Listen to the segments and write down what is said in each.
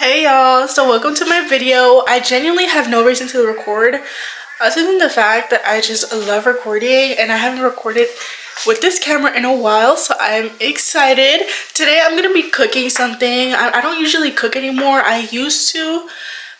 Hey y'all, so welcome to my video. I genuinely have no reason to record other than the fact that I just love recording and I haven't recorded with this camera in a while, so I'm excited. Today I'm gonna be cooking something. I don't usually cook anymore. I used to,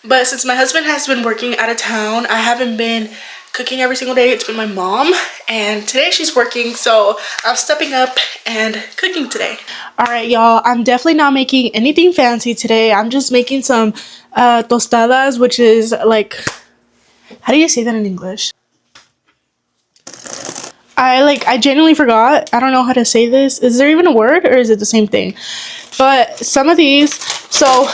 but since my husband has been working out of town, I haven't been cooking every single day. It's been my mom, and today she's working, so I'm stepping up and cooking today. All right, y'all, I'm definitely not making anything fancy today. I'm just making some tostadas, which is like, how do you say that in English? I genuinely forgot. I don't know how to say this. Is there even a word, or is it the same thing? But some of these, so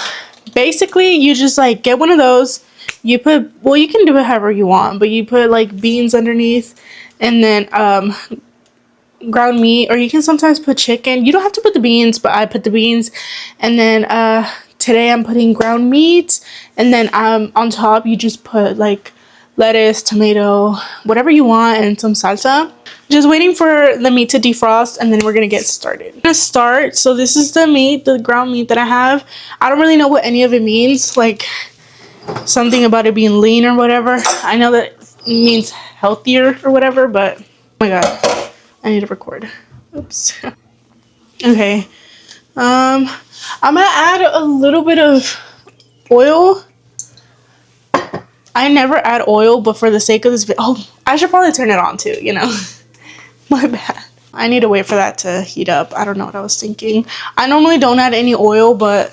basically you just like get one of those. You put, well, you can do it however you want, but you put like beans underneath, and then ground meat, or you can sometimes put chicken. You don't have to put the beans, but I put the beans. And then today I'm putting ground meat, and then on top you just put like lettuce, tomato, whatever you want, and some salsa. Just waiting for the meat to defrost, and then we're gonna get started. I'm gonna start. So this is the meat, the ground meat that I have. I don't really know what any of it means, like something about it being lean or whatever. I know that it means healthier or whatever, but oh my god, I need to record. Oops. Okay. I'm gonna add a little bit of oil. I never add oil, but for the sake of this video, oh, I should probably turn it on too, you know. My bad. I need to wait for that to heat up. I don't know what I was thinking. I normally don't add any oil, but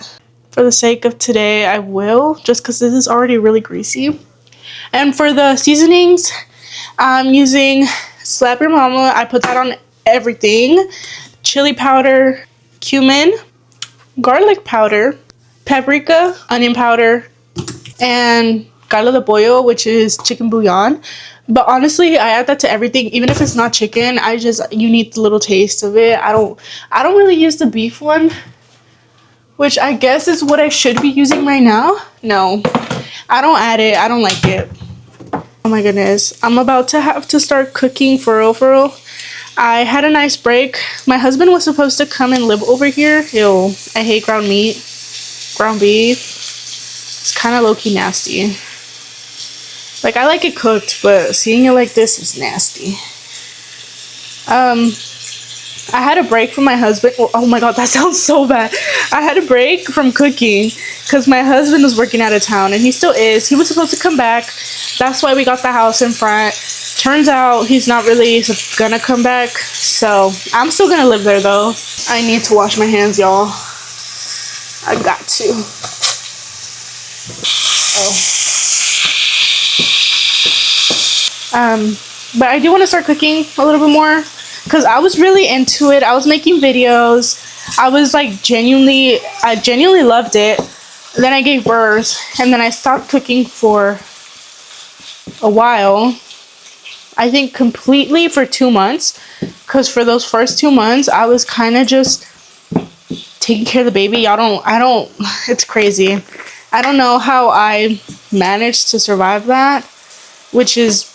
for the sake of today, I will, just because this is already really greasy. And for the seasonings, I'm using Slap Your Mama. I put that on everything. Chili powder, cumin, garlic powder, paprika, onion powder, and caldo de pollo, which is chicken bouillon. But honestly, I add that to everything, even if it's not chicken. You need the little taste of it. I don't really use the beef one, which I guess is what I should be using right now. No, I don't add it. I don't like it. Oh my goodness, I'm about to have to start cooking for real. I had a nice break. My husband was supposed to come and live over here. Ew, I hate ground meat, ground beef. It's kind of low-key nasty. Like, I like it cooked, but seeing it like this is nasty. I had a break from my husband. Oh my god, that sounds so bad. I had a break from cooking because my husband was working out of town, and he still is. He was supposed to come back. That's why we got the house in front. Turns out he's not really gonna come back, so I'm still gonna live there though. I need to wash my hands, y'all. I got to. But I do want to start cooking a little bit more because I was really into it. I was making videos. I was like I genuinely loved it. Then I gave birth, and then I stopped cooking for a while. I think completely for 2 months, because for those first 2 months I was kind of just taking care of the baby. It's crazy. I don't know how I managed to survive that, which is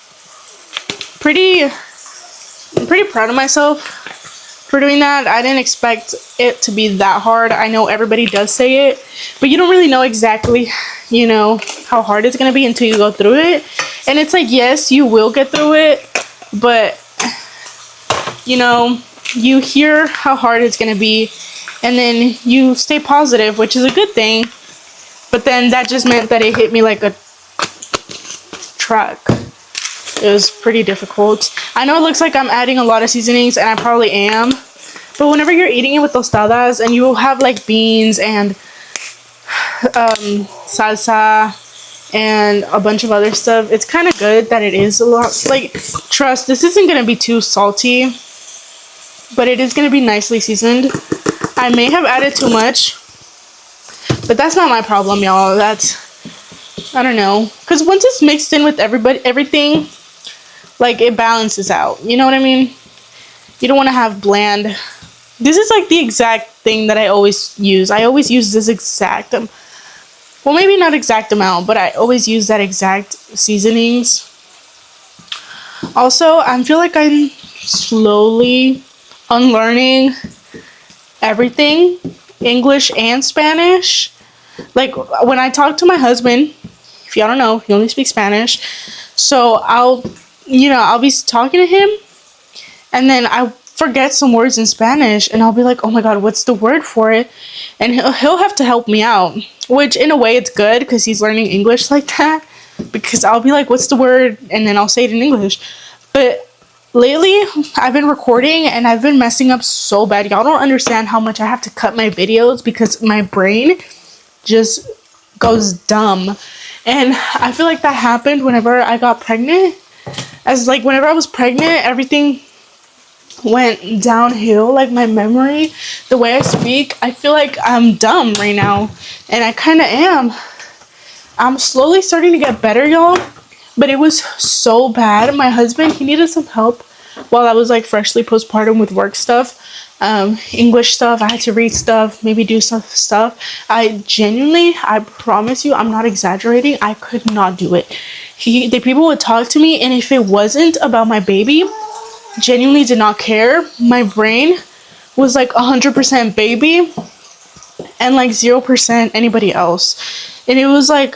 I'm pretty proud of myself for doing that. I didn't expect it to be that hard. I know everybody does say it, but you don't really know exactly, you know, how hard it's gonna be until you go through it. And it's like, yes, you will get through it, but you know, you hear how hard it's gonna be, and then you stay positive, which is a good thing. But then that just meant that it hit me like a truck. It was pretty difficult. I know it looks like I'm adding a lot of seasonings, and I probably am. But whenever you're eating it with tostadas, and you will have like beans and salsa and a bunch of other stuff, it's kind of good that it is a lot. Like, trust, this isn't going to be too salty, but it is going to be nicely seasoned. I may have added too much, but that's not my problem, y'all. I don't know. Because once it's mixed in with everything, like, it balances out. You know what I mean? You don't want to have bland. This is like the exact thing that I always use. I always use this exact, well, maybe not exact amount, but I always use that exact seasonings. Also, I feel like I'm slowly unlearning everything, English and Spanish. Like when I talk to my husband, if y'all don't know, he only speaks Spanish. So I'll be talking to him, and then I forget some words in Spanish, and I'll be like, oh my god, what's the word for it? And he'll have to help me out, which in a way it's good because he's learning English like that, because I'll be like, what's the word? And then I'll say it in English. But lately I've been recording and I've been messing up so bad. Y'all don't understand how much I have to cut my videos because my brain just goes dumb. And I feel like that happened whenever I got pregnant. As like whenever I was pregnant, everything went downhill. Like my memory, the way I speak, I feel like I'm dumb right now, and I kind of am. I'm slowly starting to get better, y'all, but it was so bad. My husband, he needed some help while I was like freshly postpartum with work stuff, English stuff. I had to read stuff, maybe do some stuff. I promise you, I'm not exaggerating, I could not do it. The people would talk to me, and if it wasn't about my baby, genuinely did not care. My brain was like 100% baby and like 0% anybody else. And it was like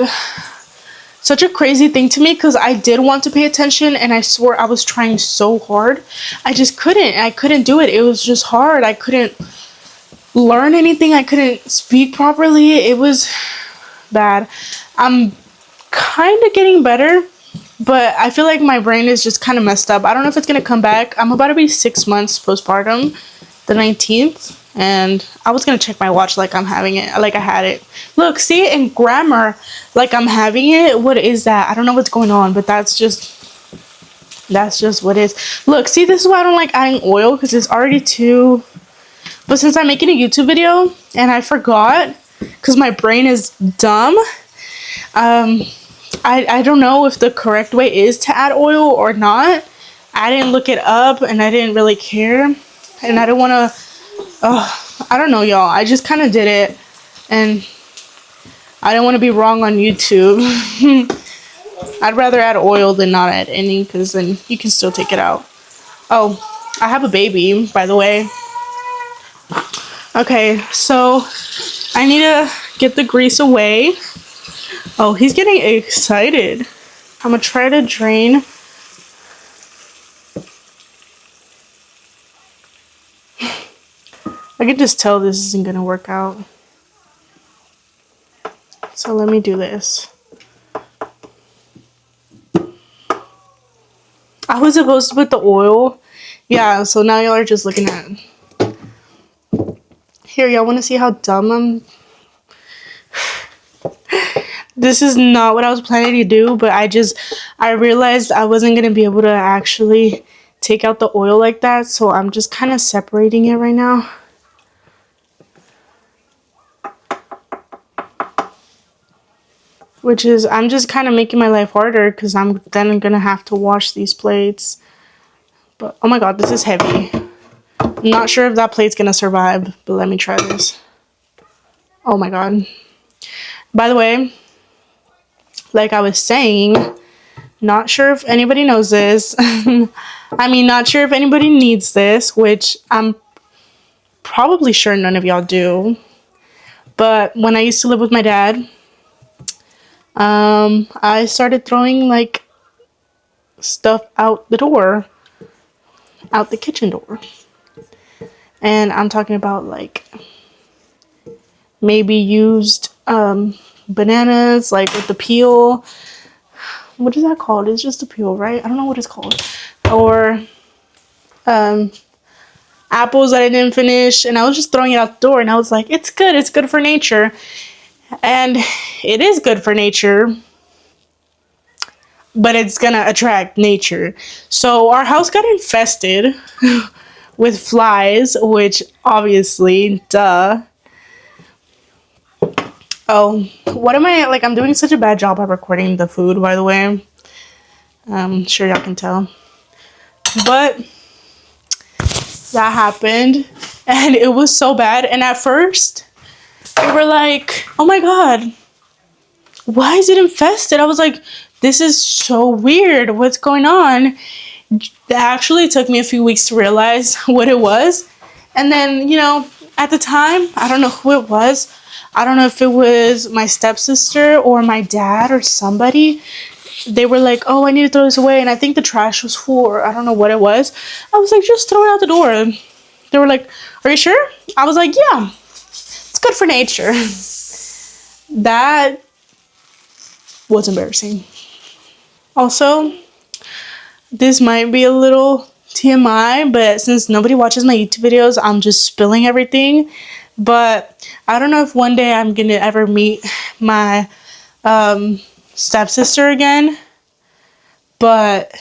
such a crazy thing to me because I did want to pay attention, and I swore I was trying so hard. I just couldn't. I couldn't do it. It was just hard. I couldn't learn anything. I couldn't speak properly. It was bad. I'm kind of getting better, but I feel like my brain is just kind of messed up. I don't know if it's going to come back. I'm about to be 6 months postpartum, the 19th. And I was going to check my watch like I'm having it, like I had it. Look, see, in grammar, like I'm having it. What is that? I don't know what's going on, but that's just what it is. Look, see, this is why I don't like adding oil, because it's already too... But since I'm making a YouTube video and I forgot, because my brain is dumb, I don't know if the correct way is to add oil or not. I didn't look it up, and I didn't really care, and I don't want to... I don't know, y'all. I just kind of did it, and I don't want to be wrong on YouTube. I'd rather add oil than not add any, because then you can still take it out. Oh, I have a baby, by the way. Okay, so I need to get the grease away. Oh, he's getting excited. I'm gonna try to drain. I can just tell this isn't gonna work out. So let me do this. I was supposed to put the oil. Yeah, so now y'all are just looking at it. Here, y'all want to see how dumb I'm? This is not what I was planning to do, but I realized I wasn't gonna be able to actually take out the oil like that, so I'm just kind of separating it right now. Which is, I'm just kind of making my life harder because I'm then gonna have to wash these plates. But oh my god, this is heavy. I'm not sure if that plate's gonna survive, but let me try this. Oh my god. By the way, like I was saying, not sure if anybody knows this. I mean, not sure if anybody needs this, which I'm probably sure none of y'all do. But when I used to live with my dad, I started throwing like stuff out the door, out the kitchen door. And I'm talking about like maybe used bananas, like with the peel. What is that called? It's just a peel, right? I don't know what it's called. Or apples that I didn't finish, and I was just throwing it out the door, and I was like, it's good for nature. And it is good for nature, but it's gonna attract nature. So our house got infested with flies, which obviously, duh. Oh, what am I, like, I'm doing such a bad job at recording the food, by the way. I'm sure y'all can tell. But that happened, and it was so bad. And at first, we were like, oh my god, why is it infested? I was like, this is so weird. What's going on? It actually took me a few weeks to realize what it was. And then, you know, at the time, I don't know who it was. I don't know if it was my stepsister or my dad or somebody. They were like, oh, I need to throw this away. And I think the trash was full, or I don't know what it was. I was like, just throw it out the door. They were like, are you sure? I was like, yeah, it's good for nature. That was embarrassing. Also, this might be a little TMI, but since nobody watches my YouTube videos, I'm just spilling everything. But I don't know if one day I'm gonna ever meet my stepsister again, but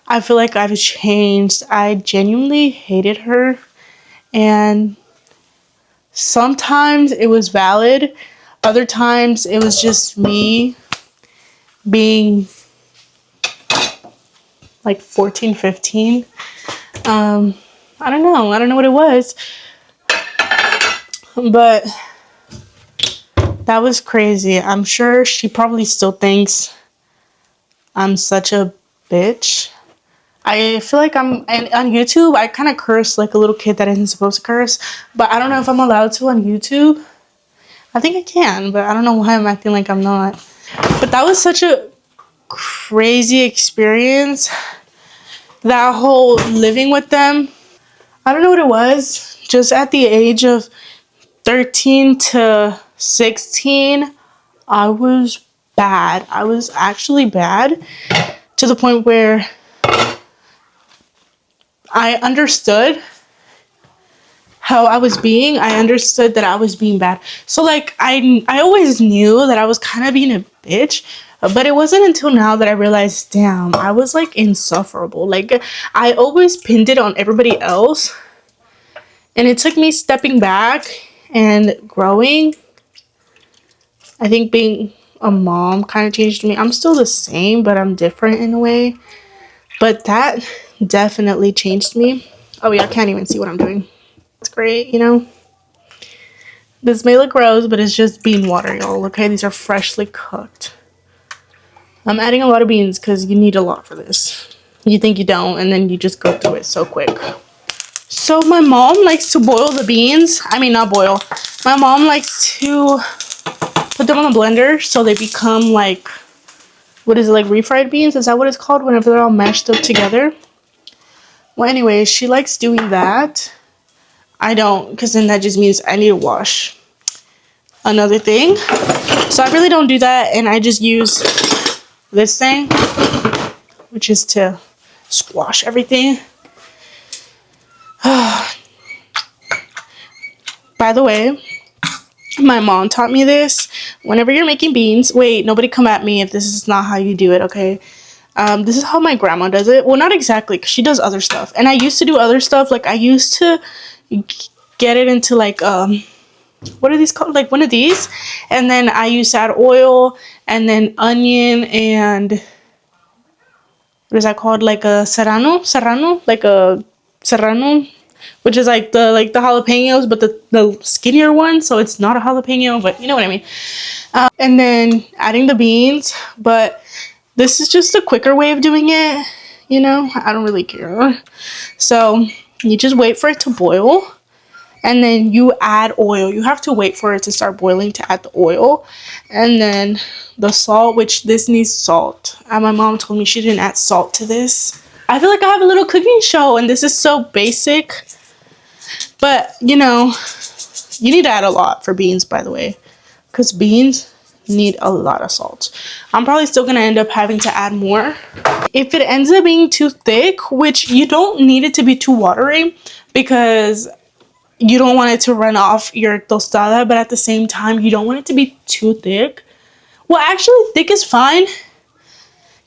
I feel like I've changed. I genuinely hated her, and sometimes it was valid, other times it was just me being like 14, 15. I don't know what it was, but that was crazy. I'm sure she probably still thinks I'm such a bitch. I feel like I'm, and on YouTube, I kind of curse like a little kid that isn't supposed to curse, but I don't know if I'm allowed to on YouTube. I think I can, but I don't know why I'm acting like I'm not. But that was such a crazy experience, that whole living with them. I don't know what it was. Just at the age of 13 to 16, I was bad. I was actually bad to the point where I understood how I was being. I understood that I was being bad. So like I always knew that I was kind of being a bitch, but it wasn't until now that I realized, damn, I was like insufferable. Like I always pinned it on everybody else. And it took me stepping back and growing. I think being a mom kind of changed me. I'm still the same, but I'm different in a way. But that definitely changed me. Oh yeah, I can't even see what I'm doing. It's great, you know. This may look gross, but it's just bean water, y'all. Okay, these are freshly cooked. I'm adding a lot of beans because you need a lot for this. You think you don't, and then you just go through it so quick. So my mom likes to boil the beans. I mean, not boil. My mom likes to put them on the blender so they become like, what is it, like refried beans? Is that what it's called whenever they're all mashed up together? Well, anyway, she likes doing that. I don't, because then that just means I need to wash another thing. So I really don't do that, and I just use this thing, which is to squash everything. By the way, my mom taught me this. Whenever you're making beans, wait, nobody come at me if this is not how you do it, okay? This is how my grandma does it. Well, not exactly, because she does other stuff. And I used to do other stuff. Like, I used to get it into, like, what are these called? Like, one of these. And then I used to add oil and then onion and, what is that called? Like a serrano? Like a serrano, which is like the jalapenos, but the skinnier one. So it's not a jalapeno, but you know what I mean. And then adding the beans. But this is just a quicker way of doing it. You know, I don't really care. So you just wait for it to boil. And then you add oil. You have to wait for it to start boiling to add the oil. And then the salt, which this needs salt. My mom told me she didn't add salt to this. I feel like I have a little cooking show and this is so basic. But, you know, you need to add a lot for beans, by the way. Because beans need a lot of salt. I'm probably still going to end up having to add more. If it ends up being too thick, which you don't need it to be too watery, because you don't want it to run off your tostada, but at the same time, you don't want it to be too thick. Well, actually, thick is fine.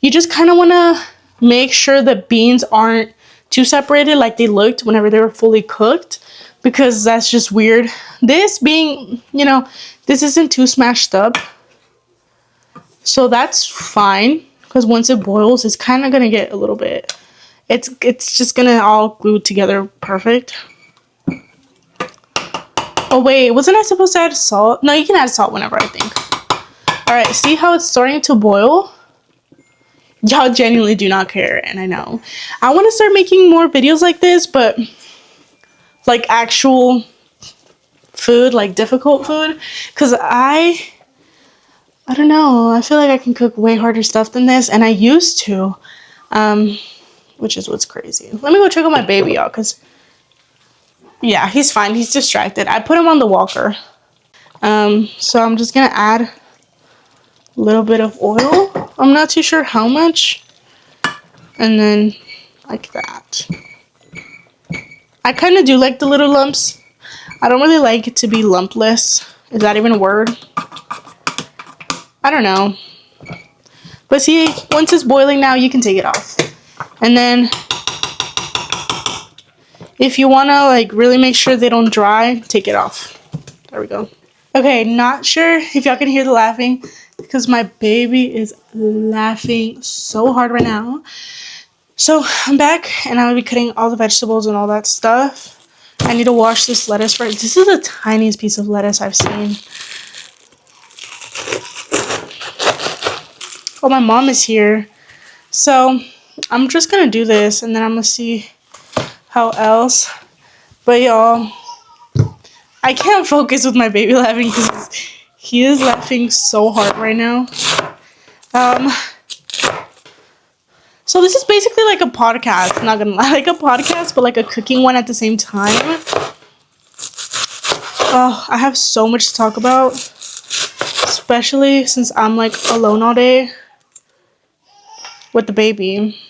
You just kind of want to make sure the beans aren't too separated like they looked whenever they were fully cooked, because that's just weird. This being, you know, this isn't too smashed up. So that's fine, because once it boils, it's kind of going to get a little bit, it's just going to all glue together perfect. Oh wait, wasn't I supposed to add salt? No, you can add salt whenever, I think. Alright, see how it's starting to boil? Y'all genuinely do not care, and I know. I want to start making more videos like this, but like actual food, like difficult food, because I don't know, I feel like I can cook way harder stuff than this, and I used to, which is what's crazy. Let me go check on my baby, y'all, because yeah, he's fine. He's distracted. I put him on the walker. So I'm just gonna add a little bit of oil. I'm not too sure how much. And then like that. I kind of do like the little lumps. I don't really like it to be lumpless. Is that even a word? I don't know. But see, once it's boiling now, you can take it off. And then if you want to like really make sure they don't dry, take it off. There we go. Okay, not sure if y'all can hear the laughing because my baby is laughing so hard right now. So I'm back and I'll be cutting all the vegetables and all that stuff. I need to wash this lettuce first. This is the tiniest piece of lettuce I've seen. Oh, my mom is here. So I'm just gonna do this and then I'm gonna see how else. But y'all, I can't focus with my baby laughing because he is laughing so hard right now. So this is basically like a podcast, not gonna lie, like a podcast, but like a cooking one at the same time. Oh, I have so much to talk about, especially since I'm like alone all day with the baby.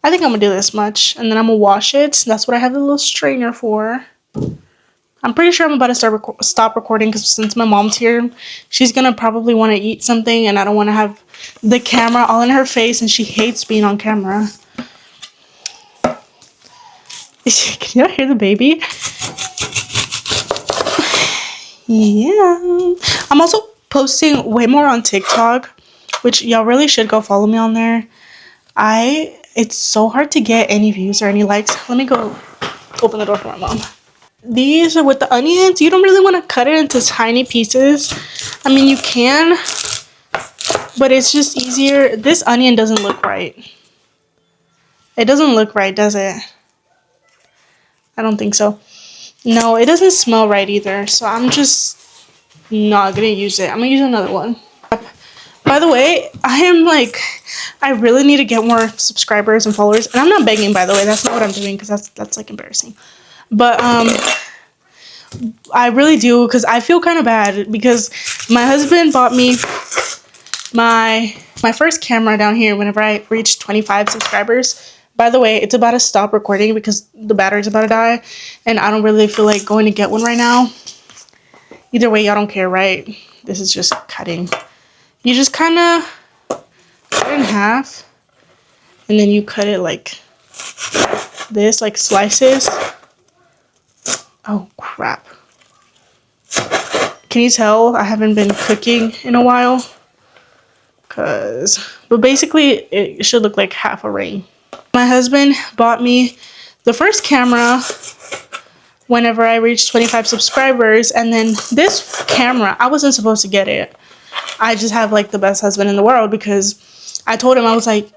I think I'm gonna do this much, and then I'm gonna wash it. That's what I have the little strainer for. I'm pretty sure I'm about to stop recording because since my mom's here, she's gonna probably want to eat something, and I don't want to have the camera all in her face, and she hates being on camera. Can y'all hear the baby? Yeah. I'm also posting way more on TikTok, which y'all really should go follow me on there. It's so hard to get any views or any likes. Let me go open the door for my mom. These are with the onions. You don't really want to cut it into tiny pieces. I mean, you can, but it's just easier. This onion doesn't look right. It doesn't look right, does it? I don't think so. No, it doesn't smell right either. So I'm just not going to use it. I'm going to use another one. By the way, I really need to get more subscribers and followers. And I'm not begging, by the way. That's not what I'm doing because that's like embarrassing. But I really do because I feel kind of bad because my husband bought me my first camera down here whenever I reached 25 subscribers. By the way, it's about to stop recording because the battery's about to die and I don't really feel like going to get one right now. Either way, y'all don't care, right? This is just cutting. You just kind of cut it in half and then you cut it like this, like slices. Oh, crap. Can you tell I haven't been cooking in a while? But basically, it should look like half a ring. My husband bought me the first camera whenever I reached 25 subscribers. And then this camera, I wasn't supposed to get it. I just have like the best husband in the world because I told him, I was like,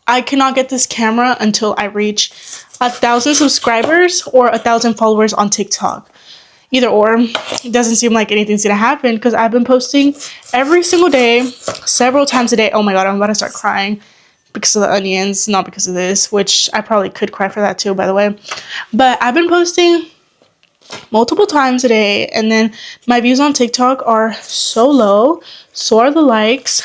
I cannot get this camera until I reach 1,000 subscribers or 1,000 followers on TikTok. Either or. It doesn't seem like anything's gonna happen because I've been posting every single day, several times a day. Oh my god, I'm about to start crying because of the onions, not because of this, which I probably could cry for that too, by the way. But I've been posting multiple times a day, and then my views on TikTok are so low, so are the likes.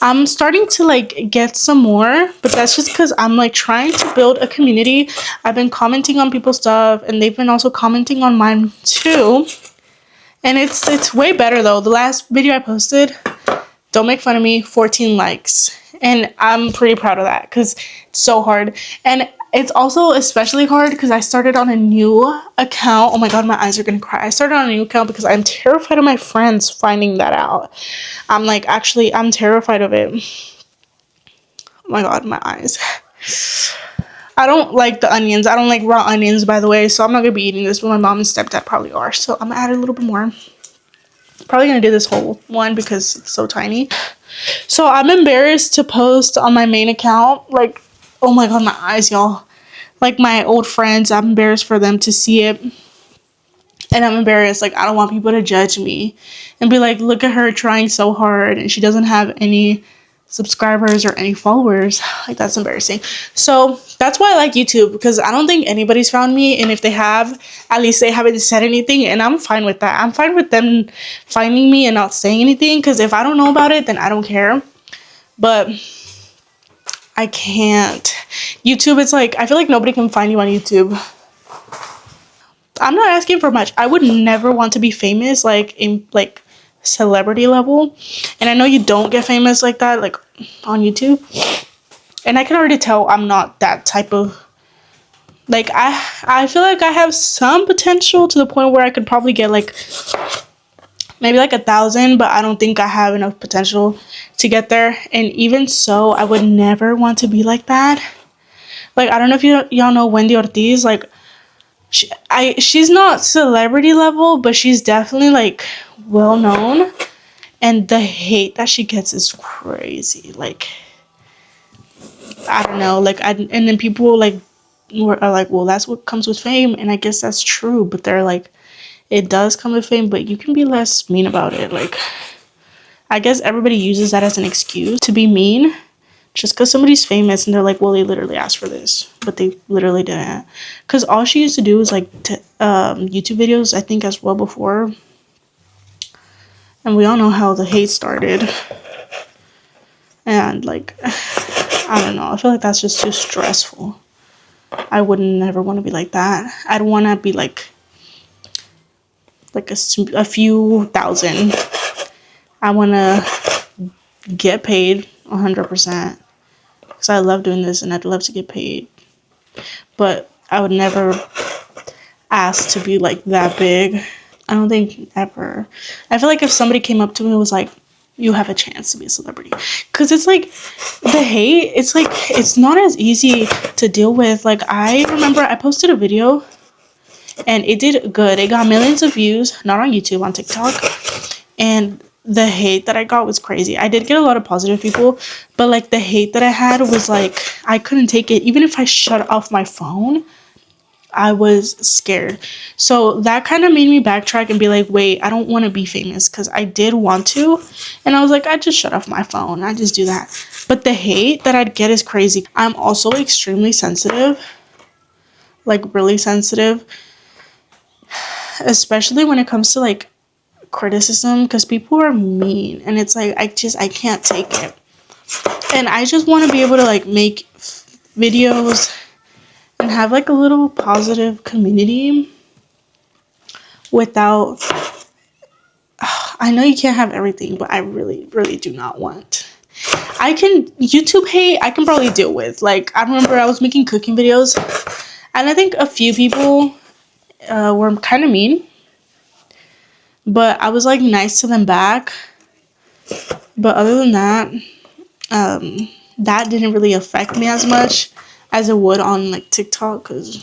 I'm starting to like get some more, but that's just because I'm like trying to build a community. I've been commenting on people's stuff and they've been also commenting on mine too. And it's way better though. The last video I posted, don't make fun of me, 14 likes. And I'm pretty proud of that because it's so hard. And it's also especially hard because I started on a new account. Oh my god, my eyes are gonna cry. I started on a new account because I'm terrified of my friends finding that out. I'm terrified of it. Oh my god, my eyes. I don't like the onions. I don't like raw onions, by the way. So I'm not gonna be eating this, but my mom and stepdad probably are. So I'm gonna add a little bit more. Probably gonna do this whole one because it's so tiny. So I'm embarrassed to post on my main account. Like, oh my god, my eyes, y'all. like my old friends, I'm embarrassed for them to see it. And I'm embarrassed. Like, I don't want people to judge me and be like, look at her trying so hard and she doesn't have any subscribers or any followers. Like, that's embarrassing. So that's why I like YouTube, because I don't think anybody's found me, and if they have, at least they haven't said anything, and I'm fine with that. I'm fine with them finding me and not saying anything, because if I don't know about it, then I don't care. But I can't. YouTube, it's like, I feel like nobody can find you on YouTube. I'm not asking for much. I would never want to be famous, like in like celebrity level. And I know you don't get famous like that, like on YouTube. And I can already tell I'm not that type of, like, I feel like I have some potential to the point where I could probably get like maybe like 1,000, but I don't think I have enough potential to get there. And even so, I would never want to be like that. Like, I don't know if y'all know Wendy Ortiz. Like, she's not celebrity level, but she's definitely like well known, and the hate that she gets is crazy. Like, I don't know, like, and then people like are like, well, that's what comes with fame, and I guess that's true, but they're like, it does come with fame, but you can be less mean about it. Like, I guess everybody uses that as an excuse to be mean, just because somebody's famous and they're like, well, they literally asked for this, but they literally didn't. Because all she used to do was like YouTube videos, I think, as well before. And we all know how the hate started. And like, I don't know, I feel like that's just too stressful. I would never want to be like that. I'd want to be like a few thousand. I want to get paid 100%. Because I love doing this and I'd love to get paid. But I would never ask to be like that big. I don't think ever. I feel like if somebody came up to me and was like, you have a chance to be a celebrity. Because it's like, the hate, it's like, it's not as easy to deal with. Like, I remember I posted a video and it did good. It got millions of views, not on YouTube, on TikTok. And the hate that I got was crazy. I did get a lot of positive people, but like the hate that I had was like, I couldn't take it. Even if I shut off my phone, I was scared. So that kind of made me backtrack and be like, wait, I don't want to be famous, because I did want to. And I was like, I just shut off my phone. I just do that. But the hate that I'd get is crazy. I'm also extremely sensitive, like really sensitive, especially when it comes to like criticism, because people are mean and it's like, I can't take it. And I just want to be able to like make videos and have like a little positive community without, I know you can't have everything, but I really, really do not want. YouTube hate, I can probably deal with. Like, I remember I was making cooking videos and I think a few people were kind of mean, but I was like nice to them back. But other than that, that didn't really affect me as much as it would on like TikTok, because